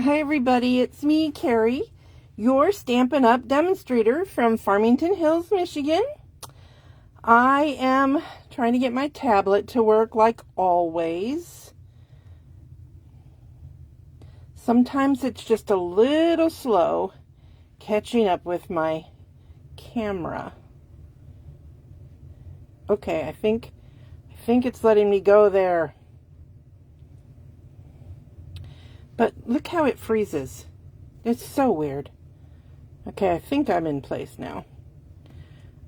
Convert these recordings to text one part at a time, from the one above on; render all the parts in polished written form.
Hi everybody, it's me, Carrie, your Stampin' Up! Demonstrator from Farmington Hills, Michigan. I am trying to get my tablet to work like always. Sometimes it's just a little slow catching up with my camera. Okay, I think it's letting me go there. But look how it freezes. It's so weird. Okay, I think I'm in place now.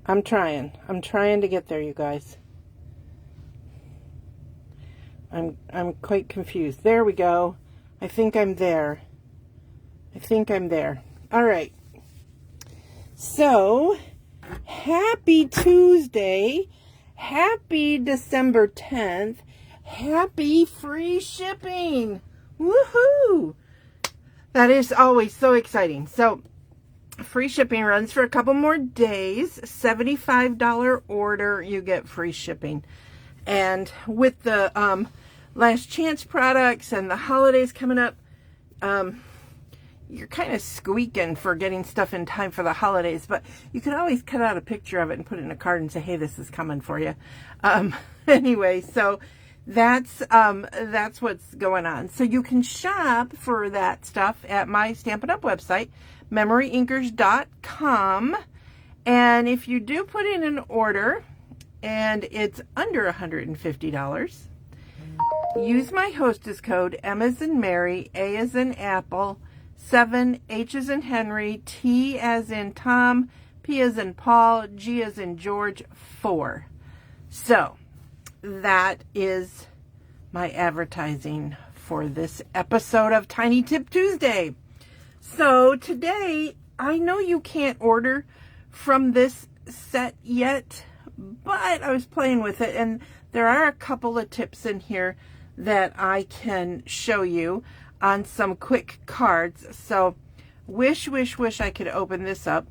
I'm trying to get there, you guys. I'm quite confused. There we go. I think I'm there. All right. So, happy Tuesday. Happy December 10th. Happy free shipping. Woohoo! That is always so exciting. So, free shipping runs for a couple more days. $75 order, you get free shipping. And with the last chance products and the holidays coming up, you're kind of squeaking for getting stuff in time for the holidays, but you can always cut out a picture of it and put it in a card and say, hey, this is coming for you. Anyway, so that's what's going on. So you can shop for that stuff at my Stampin' Up! Website, MemoryINKers.com. And if you do put in an order and it's under $150, use my hostess code, M as in Mary, A as in Apple, 7, H as in Henry, T as in Tom, P as in Paul, G as in George, 4. So that is my advertising for this episode of Tiny Tip Tuesday. So today, I know you can't order from this set yet, but I was playing with it and there are a couple of tips in here that I can show you on some quick cards. So wish I could open this up.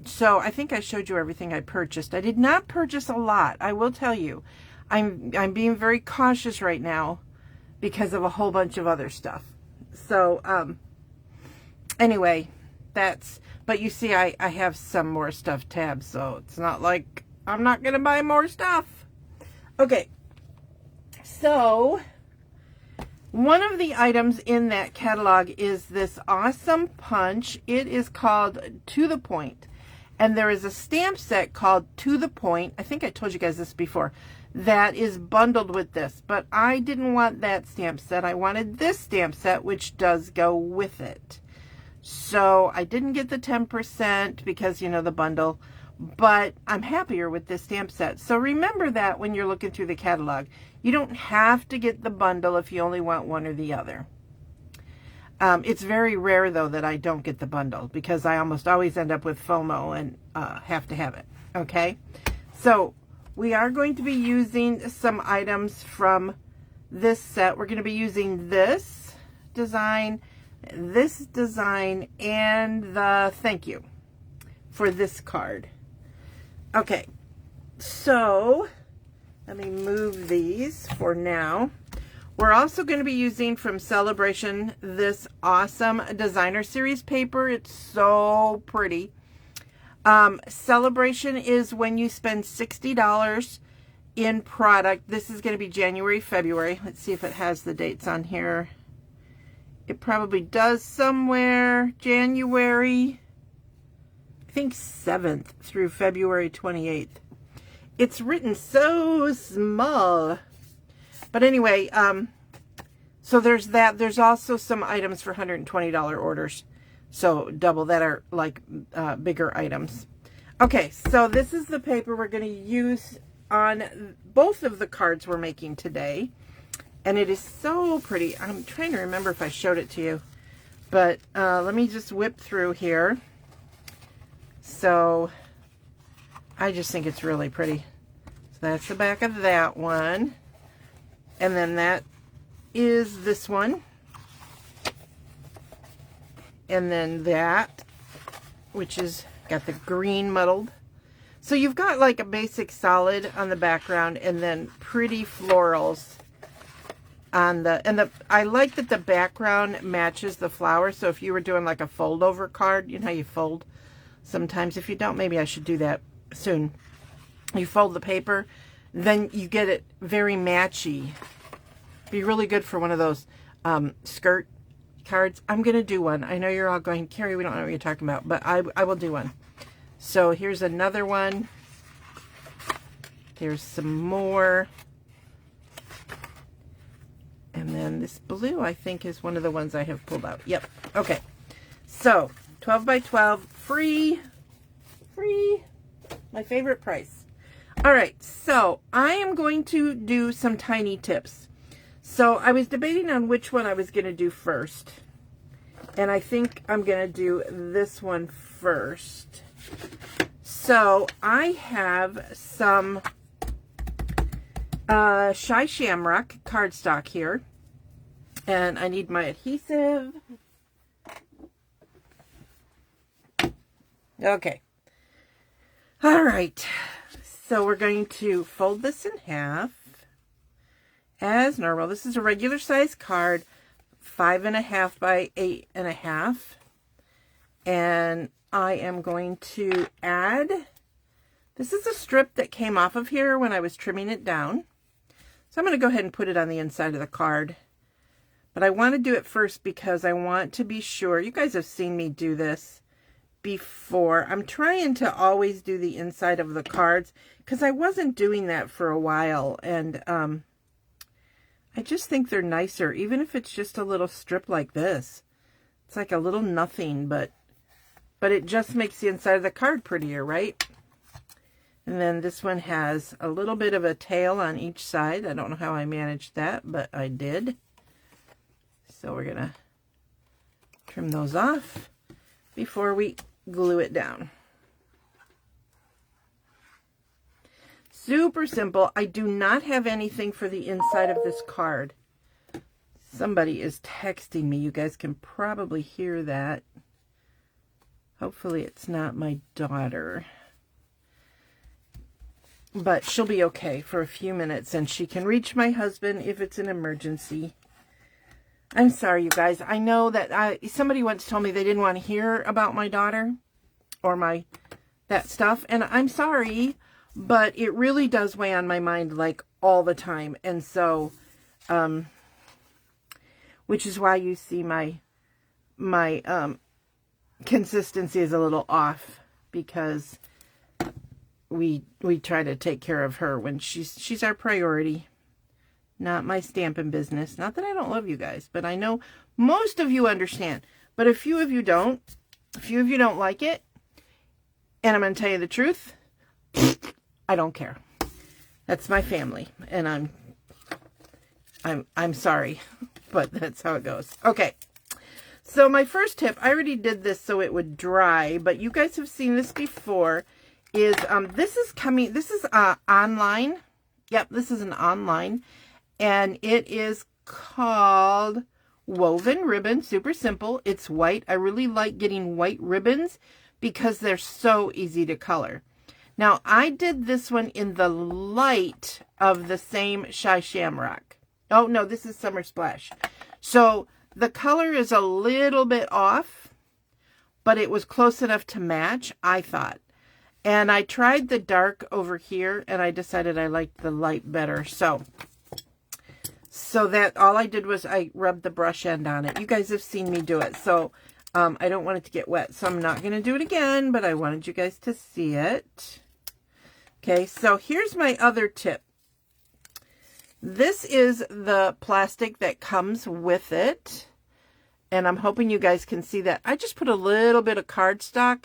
So I think I showed you everything I purchased. I did not purchase a lot, I will tell you. I'm being very cautious right now because of a whole bunch of other stuff. So anyway, but you see I have some more stuff tabs, so it's not like I'm not gonna buy more stuff. Okay, so one of the items in that catalog is this awesome punch. It is called To the Point. And there is a stamp set called To the Point. I think I told you guys this before. That is bundled with this. But I didn't want that stamp set. I wanted this stamp set, which does go with it. So I didn't get the 10% because, you know, the bundle. But I'm happier with this stamp set. So remember that when you're looking through the catalog. You don't have to get the bundle if you only want one or the other. It's very rare, though, that I don't get the bundle because I almost always end up with FOMO and have to have it. Okay? So we are going to be using some items from this set. We're going to be using this design, and the thank you for this card. Okay, so let me move these for now. We're also going to be using from Celebration this awesome designer series paper. It's so pretty. Celebration is when you spend $60 in product. This is going to be January, February. Let's see if it has the dates on here. It probably does somewhere. January, I think 7th through February 28th. It's written so small. But anyway, so there's that. There's also some items for $120 orders. So double that are like bigger items. Okay, so this is the paper we're going to use on both of the cards we're making today. And it is so pretty. I'm trying to remember if I showed it to you. But let me just whip through here. So I just think it's really pretty. So that's the back of that one. And then that is this one. And then that, which is got the green muddled. So you've got like a basic solid on the background and then pretty florals on the, I like that the background matches the flower. So if you were doing like a fold over card, you know how you fold sometimes. If you don't, maybe I should do that soon. You fold the paper, then you get it very matchy. Be really good for one of those skirt cards. I'm going to do one. I know you're all going, Carrie, we don't know what you're talking about, but I will do one. So here's another one. There's some more. And then this blue, I think, is one of the ones I have pulled out. Yep. Okay. So 12 by 12, free. My favorite price. All right. So I am going to do some tiny tips. So I was debating on which one I was going to do first. And I think I'm going to do this one first. So I have some Shy Shamrock cardstock here. And I need my adhesive. Okay. All right. So we're going to fold this in half as normal. This is a regular size card, 5.5 by 8.5. And I am going to add, this is a strip that came off of here when I was trimming it down. So I'm going to go ahead and put it on the inside of the card. But I want to do it first because I want to be sure. You guys have seen me do this before. I'm trying to always do the inside of the cards because I wasn't doing that for a while. And I just think they're nicer, even if it's just a little strip like this. It's like a little nothing, but it just makes the inside of the card prettier, right? And then this one has a little bit of a tail on each side. I don't know how I managed that, but I did. So we're going to trim those off before we glue it down. Super simple. I do not have anything for the inside of this card. Somebody is texting me. You guys can probably hear that. Hopefully it's not my daughter. But she'll be okay for a few minutes and she can reach my husband if it's an emergency. I'm sorry, you guys. I know that somebody once told me they didn't want to hear about my daughter or that stuff. And I'm sorry, but it really does weigh on my mind like all the time. And so, which is why you see my consistency is a little off, because we try to take care of her when she's our priority. Not my stamping business. Not that I don't love you guys, but I know most of you understand. But a few of you don't. A few of you don't like it. And I'm going to tell you the truth. I don't care. That's my family. And I'm sorry. But that's how it goes. Okay. So my first tip, I already did this so it would dry. But you guys have seen this before. Is this is online. Yep, this is an online. And it is called Woven Ribbon. Super simple. It's white. I really like getting white ribbons because they're so easy to color. Now, I did this one in the light of the same Shy Shamrock. Oh, no, this is Summer Splash. So the color is a little bit off, but it was close enough to match, I thought. And I tried the dark over here, and I decided I liked the light better. So that all I did was I rubbed the brush end on it. You guys have seen me do it. So I don't want it to get wet. So I'm not going to do it again, but I wanted you guys to see it. Okay, so here's my other tip. This is the plastic that comes with it. And I'm hoping you guys can see that. I just put a little bit of cardstock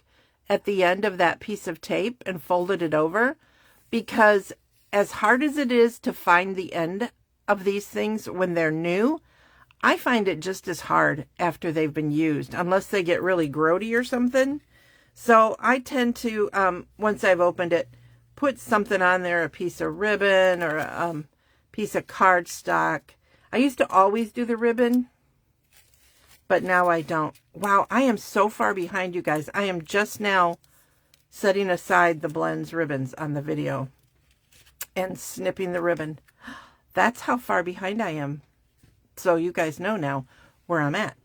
at the end of that piece of tape and folded it over. Because as hard as it is to find the end of these things when they're new, I find it just as hard after they've been used, unless they get really grody or something. So I tend to, once I've opened it, put something on there, a piece of ribbon or a piece of cardstock. I used to always do the ribbon, but now I don't. Wow, I am so far behind, you guys. I am just now setting aside the blends ribbons on the video and snipping the ribbon. That's how far behind I am. So you guys know now where I'm at.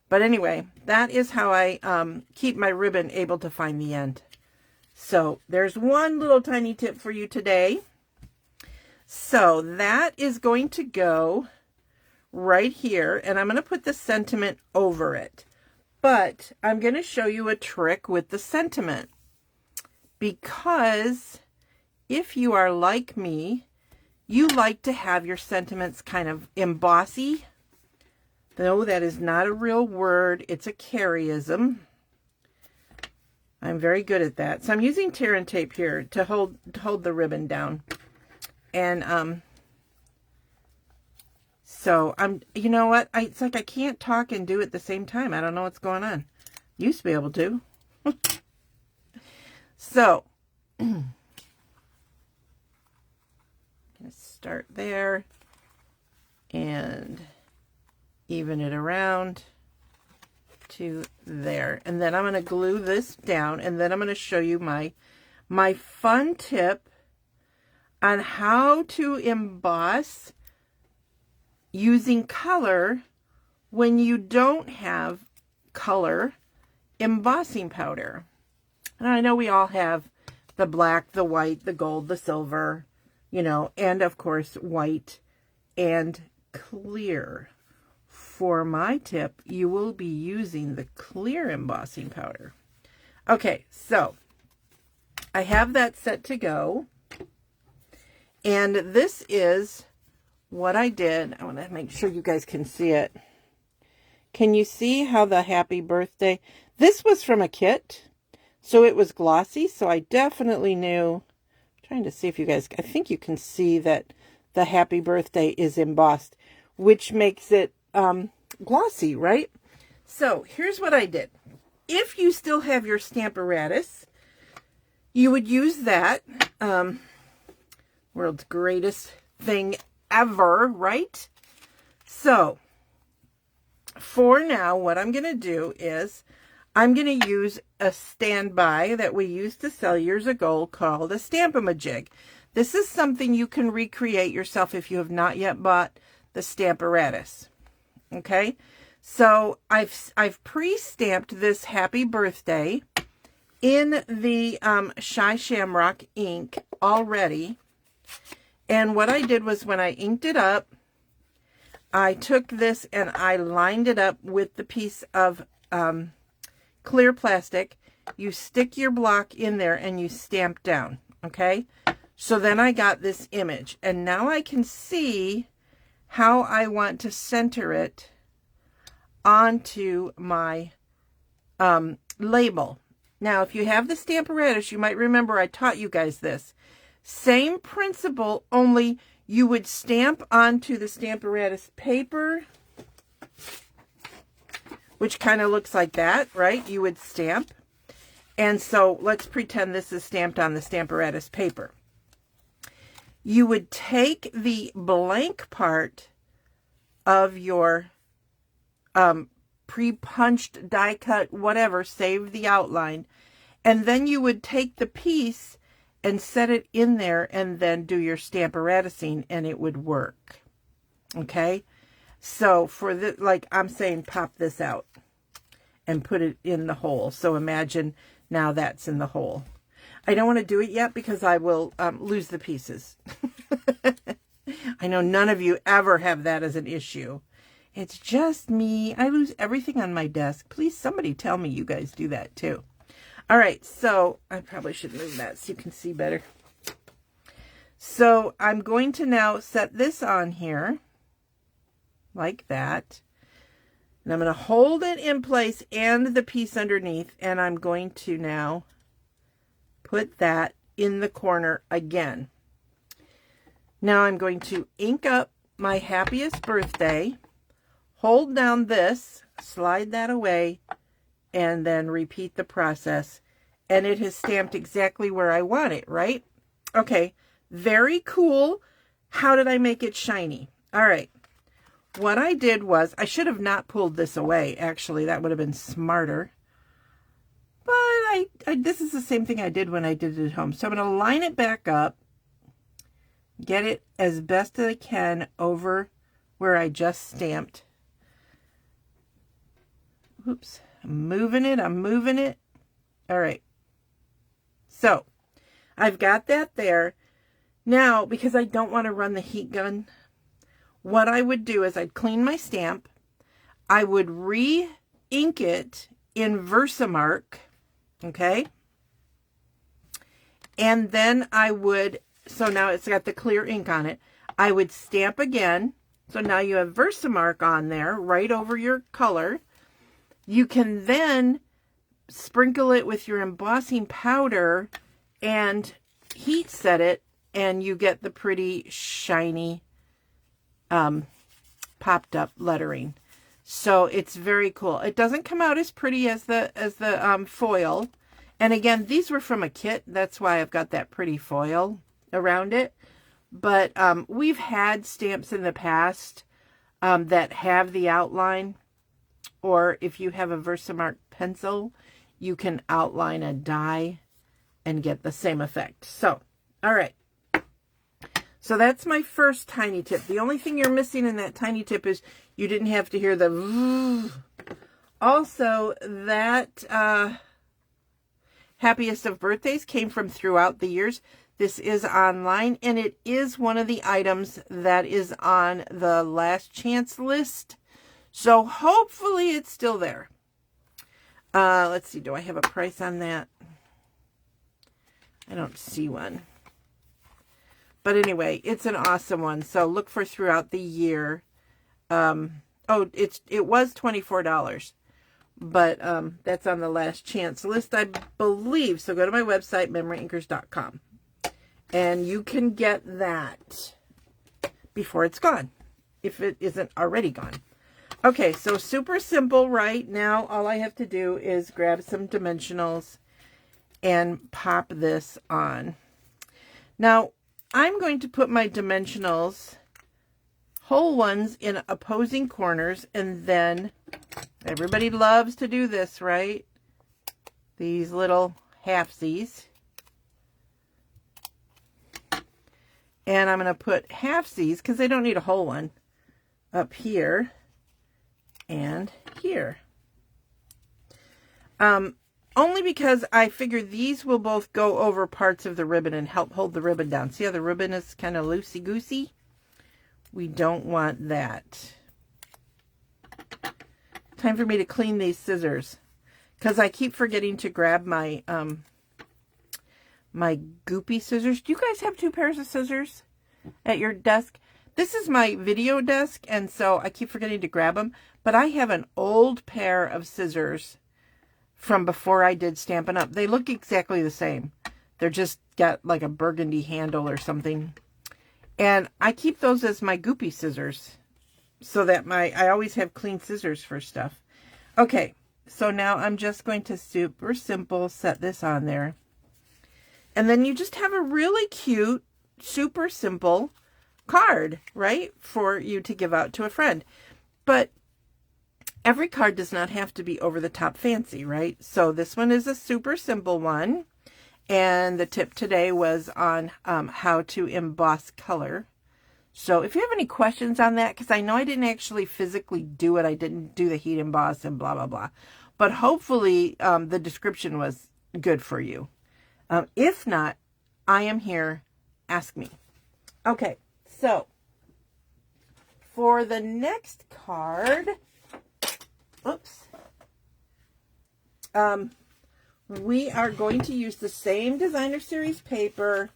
But anyway, that is how I keep my ribbon able to find the end. So there's one little tiny tip for you today. So that is going to go right here, and I'm going to put the sentiment over it. But I'm going to show you a trick with the sentiment, because if you are like me, you like to have your sentiments kind of embossy. No, that is not a real word. It's a Careyism. I'm very good at that. So I'm using tear and tape here to hold the ribbon down. And so you know what? It's like I can't talk and do it at the same time. I don't know what's going on. Used to be able to. So I'm going to start there and even it around to there. And then I'm going to glue this down, and then I'm going to show you my fun tip on how to emboss using color when you don't have color embossing powder. And I know we all have the black, the white, the gold, the silver, you know, and of course white and clear. For my tip, you will be using the clear embossing powder. Okay, so I have that set to go. And this is what I did. I want to make sure you guys can see it. Can you see how the happy birthday? This was from a kit, so it was glossy. So I definitely knew. I'm trying to see if you guys, I think you can see that the happy birthday is embossed, which makes it glossy, right? So here's what I did. If you still have your Stamparatus, you would use that. World's greatest thing ever, right? So for now, what I'm going to do is I'm going to use a standby that we used to sell years ago called a Stamp-A-Majig. This is something you can recreate yourself if you have not yet bought the Stamparatus. Okay, so I've pre-stamped this happy birthday in the Shy Shamrock ink already. And what I did was when I inked it up, I took this and I lined it up with the piece of clear plastic. You stick your block in there and you stamp down, okay? So then I got this image, and now I can see how I want to center it onto my label. Now, if you have the Stamparatus, you might remember I taught you guys this. Same principle, only you would stamp onto the Stamparatus paper, which kind of looks like that, right? You would stamp. And so let's pretend this is stamped on the Stamparatus paper. You would take the blank part of your pre-punched, die cut, whatever, save the outline, and then you would take the piece and set it in there and then do your Stamparatusing, and it would work. Okay? So for the, like I'm saying, pop this out and put it in the hole. So imagine now that's in the hole. I don't want to do it yet because I will lose the pieces. I know none of you ever have that as an issue. It's just me. I lose everything on my desk. Please, somebody tell me you guys do that too. All right, so I probably should move that so you can see better. So I'm going to now set this on here like that. And I'm going to hold it in place and the piece underneath, and I'm going to now put that in the corner again. Now I'm going to ink up my happiest birthday, hold down this, slide that away, and then repeat the process. And it has stamped exactly where I want it, right? Okay, very cool. How did I make it shiny? All right. What I did was, I should have not pulled this away, actually. That would have been smarter. But this is the same thing I did when I did it at home. So I'm going to line it back up, get it as best as I can over where I just stamped. Oops, I'm moving it. All right. So I've got that there. Now, because I don't want to run the heat gun, what I would do is I'd clean my stamp. I would re-ink it in Versamark, okay? And then I would, so now it's got the clear ink on it. I would stamp again. So now you have Versamark on there, right over your color. You can then sprinkle it with your embossing powder and heat set it, and you get the pretty shiny popped up lettering. So it's very cool. It doesn't come out as pretty as the foil. And again, these were from a kit. That's why I've got that pretty foil around it. But we've had stamps in the past that have the outline. Or if you have a Versamark pencil, you can outline a die and get the same effect. So, all right. So that's my first tiny tip. The only thing you're missing in that tiny tip is you didn't have to hear the... Also, that Happiest of Birthdays came from Throughout the Years. This is online, and it is one of the items that is on the last chance list. So hopefully it's still there. Let's see, do I have a price on that? I don't see one. But anyway, it's an awesome one. So look for Throughout the Year. Oh, it was $24. But that's on the last chance list, I believe. So go to my website, MemoryINKers.com. And you can get that before it's gone, if it isn't already gone. Okay, so super simple right now. All I have to do is grab some dimensionals and pop this on. Now, I'm going to put my dimensionals, whole ones, in opposing corners, and then everybody loves to do this, right? These little halfsies. And I'm going to put halfsies, because they don't need a whole one, up here and here. Only because I figure these will both go over parts of the ribbon and help hold the ribbon down. See how the ribbon is kind of loosey-goosey? We don't want that. Time for me to clean these scissors, because I keep forgetting to grab my my goopy scissors. Do you guys have 2 pairs of scissors at your desk? This is my video desk, and so I keep forgetting to grab them. But I have an old pair of scissors from before I did Stampin' Up. They look exactly the same. They're just got like a burgundy handle or something. And I keep those as my goopy scissors, so that I always have clean scissors for stuff. Okay, so now I'm just going to super simple set this on there. And then you just have a really cute, super simple card, right? For you to give out to a friend. But every card does not have to be over the top fancy, right? So this one is a super simple one. And the tip today was on how to emboss color. So if you have any questions on that, because I know I didn't actually physically do it. I didn't do the heat emboss and blah, blah, blah. But hopefully the description was good for you. If not, I am here. Ask me. Okay, so for the next card, oops, we are going to use the same Designer Series paper,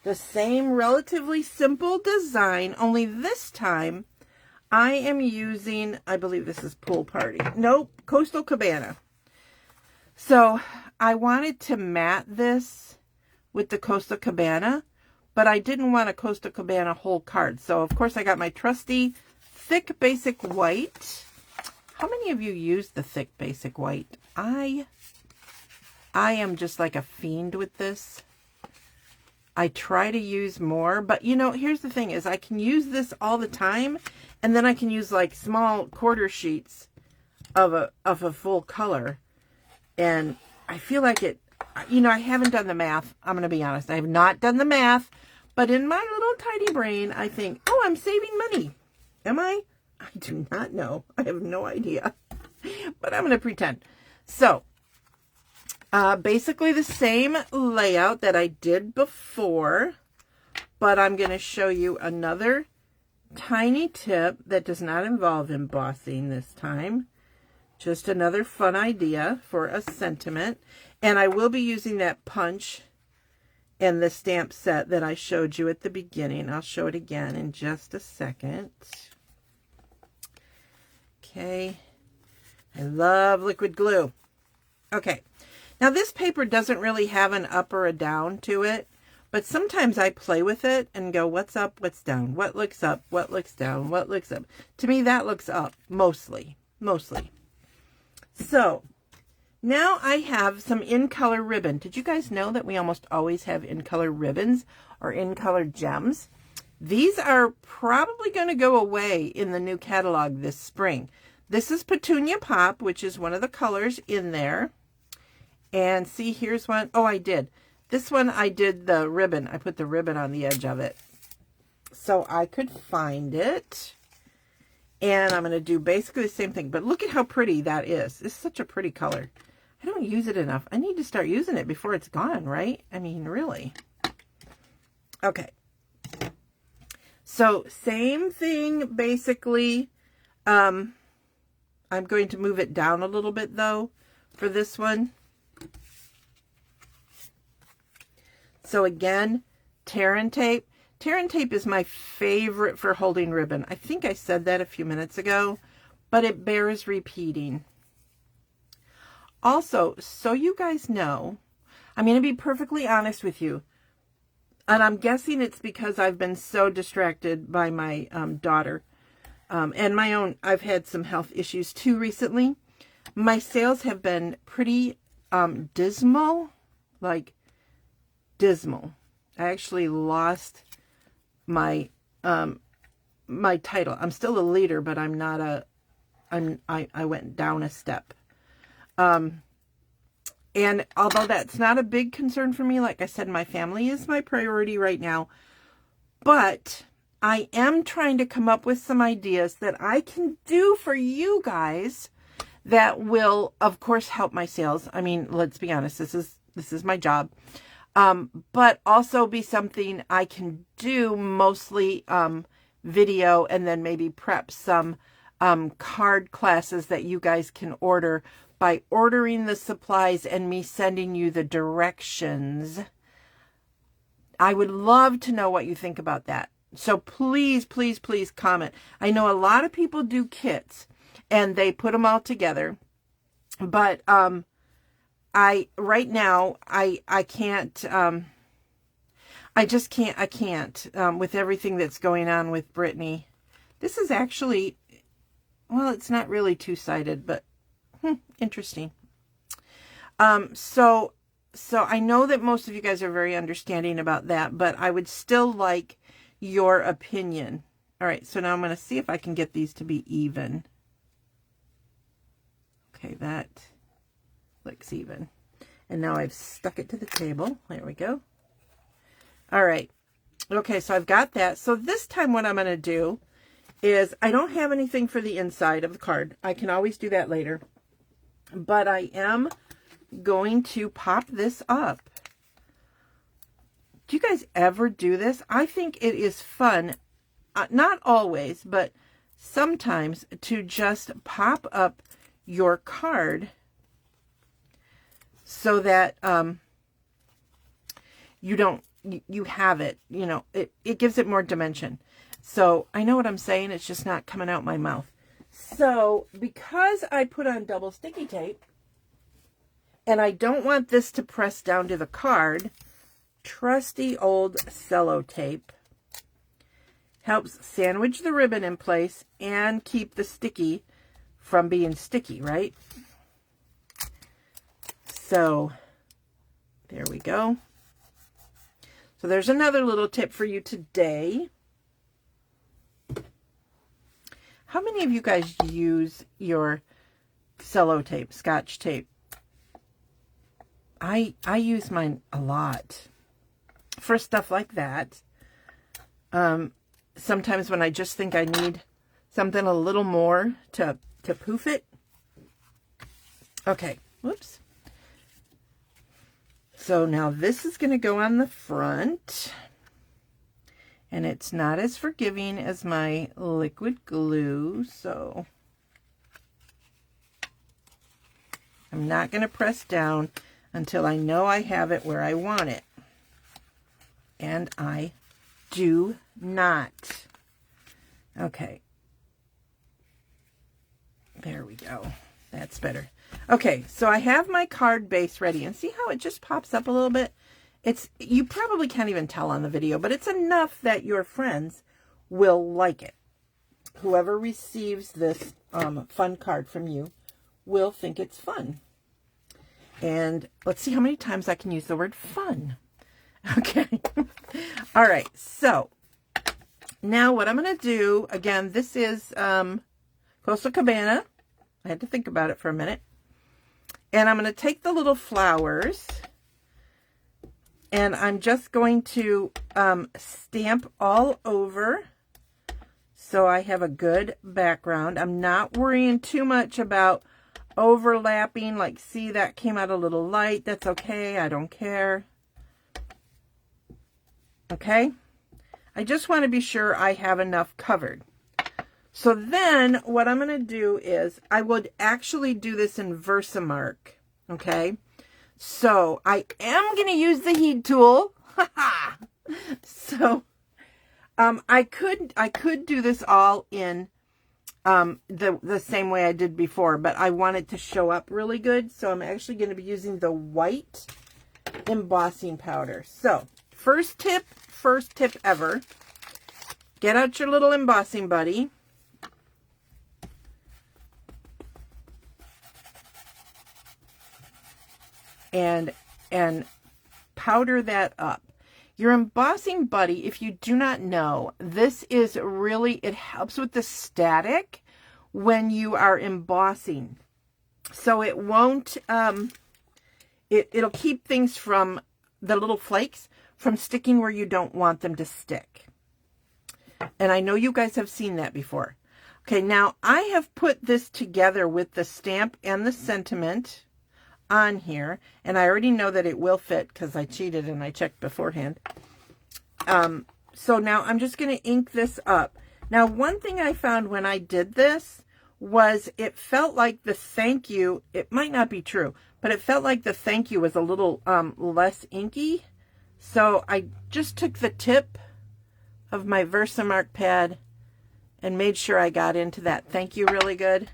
the same relatively simple design, only this time I am using, I believe this is Pool Party. Nope, Coastal Cabana. So I wanted to mat this with the Coastal Cabana, but I didn't want a Coastal Cabana whole card. So of course I got my trusty thick basic white. How many of you use the thick basic white? I am just like a fiend with this. I try to use more, but you know, here's the thing is I can use this all the time, and then I can use like small quarter sheets of a full color. And I feel like it, you know, I haven't done the math. I'm going to be honest. I have not done the math, but in my little tiny brain, I think, oh, I'm saving money. Am I? I do not know. I have no idea. But I'm going to pretend. So, basically the same layout that I did before, but I'm going to show you another tiny tip that does not involve embossing this time. Just another fun idea for a sentiment. And I will be using that punch and the stamp set that I showed you at the beginning. I'll show it again in just a second. Okay. I love liquid glue. Okay. Now this paper doesn't really have an up or a down to it, but sometimes I play with it and go, what's up, what's down? What looks up, what looks down, what looks up? To me, that looks up, mostly. So, now I have some in-color ribbon. Did you guys know that we almost always have in-color ribbons or in-color gems? These are probably going to go away in the new catalog this spring. This is Petunia Pop, which is one of the colors in there. And see, here's one. Oh, I did. This one, I did the ribbon. I put the ribbon on the edge of it so I could find it. And I'm going to do basically the same thing. But look at how pretty that is. It's such a pretty color. I don't use it enough. I need to start using it before it's gone, right? I mean, really. Okay. So, same thing, basically. I'm going to move it down a little bit, though, for this one. So, again, tear and tape. Tear and tape is my favorite for holding ribbon. I think I said that a few minutes ago, but it bears repeating. Also, so you guys know, I'm going to be perfectly honest with you, and I'm guessing it's because I've been so distracted by my daughter and my own. I've had some health issues too recently. My sales have been pretty dismal, like dismal. I actually lost my my title. I'm still a leader, but I'm not a. I went down a step. And although that's not a big concern for me, like I said, my family is my priority right now. But I am trying to come up with some ideas that I can do for you guys that will, of course, help my sales. I mean, let's be honest, this is my job. But also be something I can do, mostly video, and then maybe prep some card classes that you guys can order by ordering the supplies and me sending you the directions. I would love to know what you think about that. So please, please, please comment. I know a lot of people do kits and they put them all together, but right now I can't, I just can't, I can't, with everything that's going on with Brittany. This is actually, well, it's not really two-sided, but interesting. So I know that most of you guys are very understanding about that, but I would still like your opinion. All right, so now I'm going to see if I can get these to be even. Okay, that looks even. And now I've stuck it to the table. There we go. All right. Okay, so I've got that. So this time what I'm going to do is, I don't have anything for the inside of the card. I can always do that later. But I am going to pop this up. Do you guys ever do this? I think it is fun, not always, but sometimes, to just pop up your card so that you have it, you know, it gives it more dimension. So I know what I'm saying, it's just not coming out my mouth. So because I put on double sticky tape and I don't want this to press down to the card, trusty old cello tape helps sandwich the ribbon in place and keep the sticky from being sticky, right? So there we go. So there's another little tip for you today. How many of you guys use your cello tape, Scotch tape? I use mine a lot for stuff like that. Sometimes when I just think I need something a little more to poof it. Okay, whoops. So now this is going to go on the front, and it's not as forgiving as my liquid glue, so I'm not going to press down until I know I have it where I want it. And I do not. Okay. There we go. That's better. Okay, so I have my card base ready, and see how it just pops up a little bit? You probably can't even tell on the video, but it's enough that your friends will like it. Whoever receives this fun card from you will think it's fun. And let's see how many times I can use the word fun. Okay. All right, so now what I'm going to do, again, this is Coastal Cabana. I had to think about it for a minute. And I'm going to take the little flowers, and I'm just going to stamp all over so I have a good background. I'm not worrying too much about overlapping. Like, see, that came out a little light. That's okay. I don't care. Okay? I just want to be sure I have enough covered. So then what I'm going to do is I would actually do this in Versamark, okay? So I am going to use the heat tool. So I could do this all in the same way I did before, but I want it to show up really good. So I'm actually going to be using the white embossing powder. So first tip ever, get out your little embossing buddy. And powder that up. Your embossing buddy, if you do not know, this is really, it helps with the static when you are embossing. So it won't, it'll keep things from, the little flakes, from sticking where you don't want them to stick. And I know you guys have seen that before. Okay, now I have put this together with the stamp and the sentiment on here, and I already know that it will fit because I cheated and I checked beforehand. So now I'm just going to ink this up. Now, one thing I found when I did this was it felt like the thank you, it might not be true, but it felt like the thank you was a little less inky. So I just took the tip of my Versamark pad and made sure I got into that thank you really good.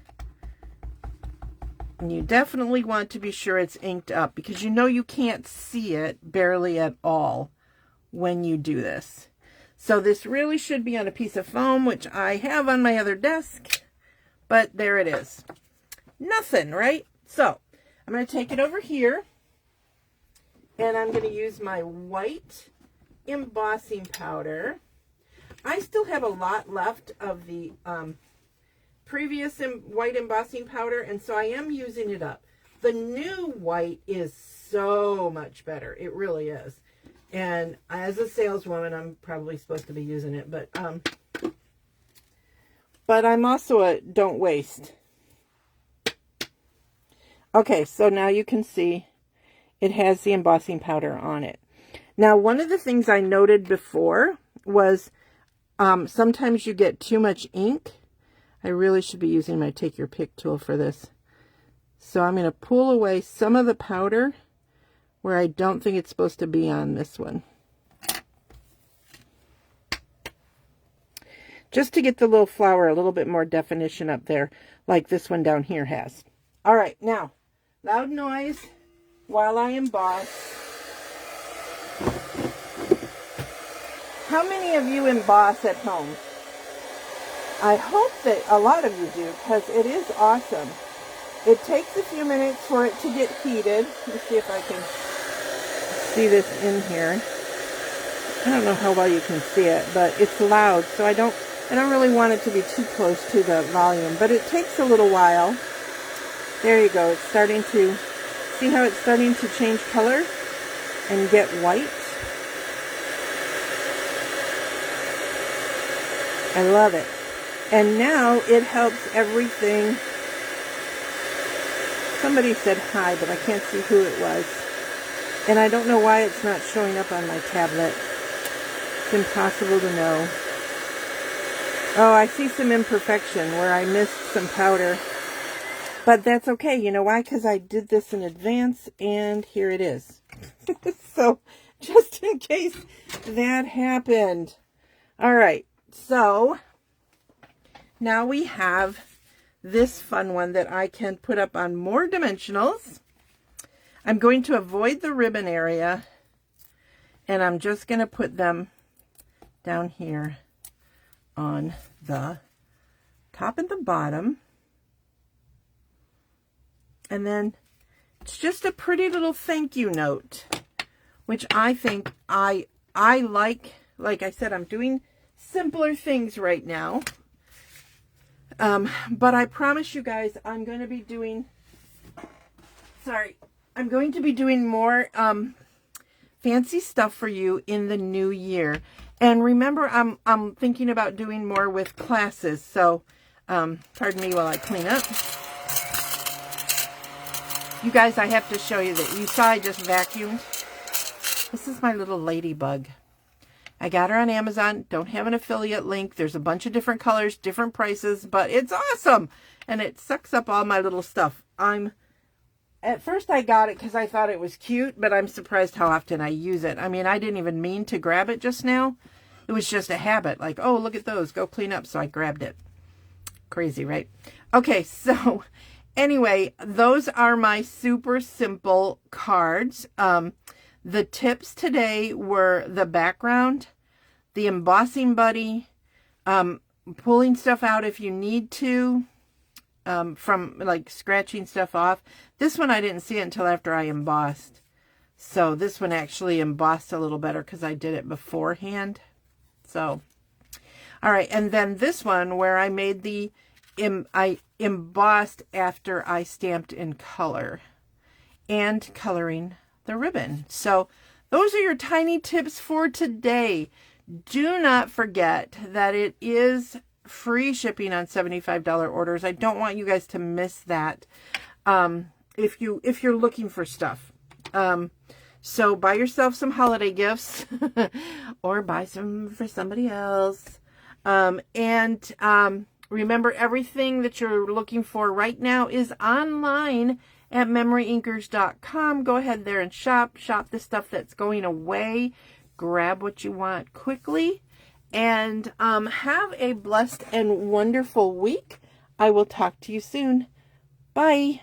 And you definitely want to be sure it's inked up, because you know you can't see it barely at all when you do this. So this really should be on a piece of foam, which I have on my other desk, but there it is. Nothing, right? So I'm going to take it over here, and I'm going to use my white embossing powder. I still have a lot left of the previous white embossing powder, and so I am using it up. The new white is so much better. It really is. And as a saleswoman, I'm probably supposed to be using it, but I'm also a don't waste. Okay, so now you can see it has the embossing powder on it. Now, one of the things I noted before was sometimes you get too much ink. I really should be using my Take Your Pick tool for this. So I'm going to pull away some of the powder where I don't think it's supposed to be on this one. Just to get the little flower a little bit more definition up there, like this one down here has. All right, now, loud noise while I emboss. How many of you emboss at home? I hope that a lot of you do, because it is awesome. It takes a few minutes for it to get heated. Let's see if I can see this in here. I don't know how well you can see it, but it's loud, so I don't really want it to be too close to the volume, but it takes a little while. There you go. It's starting to, see how it's starting to change color and get white? I love it. And now it helps everything. Somebody said hi, but I can't see who it was. And I don't know why it's not showing up on my tablet. It's impossible to know. Oh, I see some imperfection where I missed some powder. But that's okay. You know why? Because I did this in advance, and here it is. So, just in case that happened. All right. So, now we have this fun one that I can put up on more dimensionals. I'm going to avoid the ribbon area, and I'm just going to put them down here on the top and the bottom. And then it's just a pretty little thank you note, which I think I like. Like I said, I'm doing simpler things right now. But I promise you guys, I'm going to be doing, I'm going to be doing more fancy stuff for you in the new year. And remember, I'm thinking about doing more with classes. So, pardon me while I clean up. You guys, I have to show you that. You saw I just vacuumed. This is my little ladybug. I got her on Amazon. Don't have an affiliate link. There's a bunch of different colors, different prices, but it's awesome. And it sucks up all my little stuff. At first I got it because I thought it was cute, but I'm surprised how often I use it. I mean, I didn't even mean to grab it just now. It was just a habit. Like, oh, look at those. Go clean up. So I grabbed it. Crazy, right? Okay, so anyway, those are my super simple cards. The tips today were the background, the embossing buddy, pulling stuff out if you need to, from like scratching stuff off. This one I didn't see it until after I embossed. So this one actually embossed a little better because I did it beforehand. So, all right. And then this one where I made I embossed after I stamped in color and coloring the ribbon. So those are your tiny tips for today. Do not forget that it is free shipping on $75 orders. I don't want you guys to miss that. If you're looking for stuff. So buy yourself some holiday gifts or buy some for somebody else. Remember, everything that you're looking for right now is online at MemoryINKers.com. Go ahead there and shop the stuff that's going away. Grab what you want quickly. And have a blessed and wonderful week. I will talk to you soon. Bye.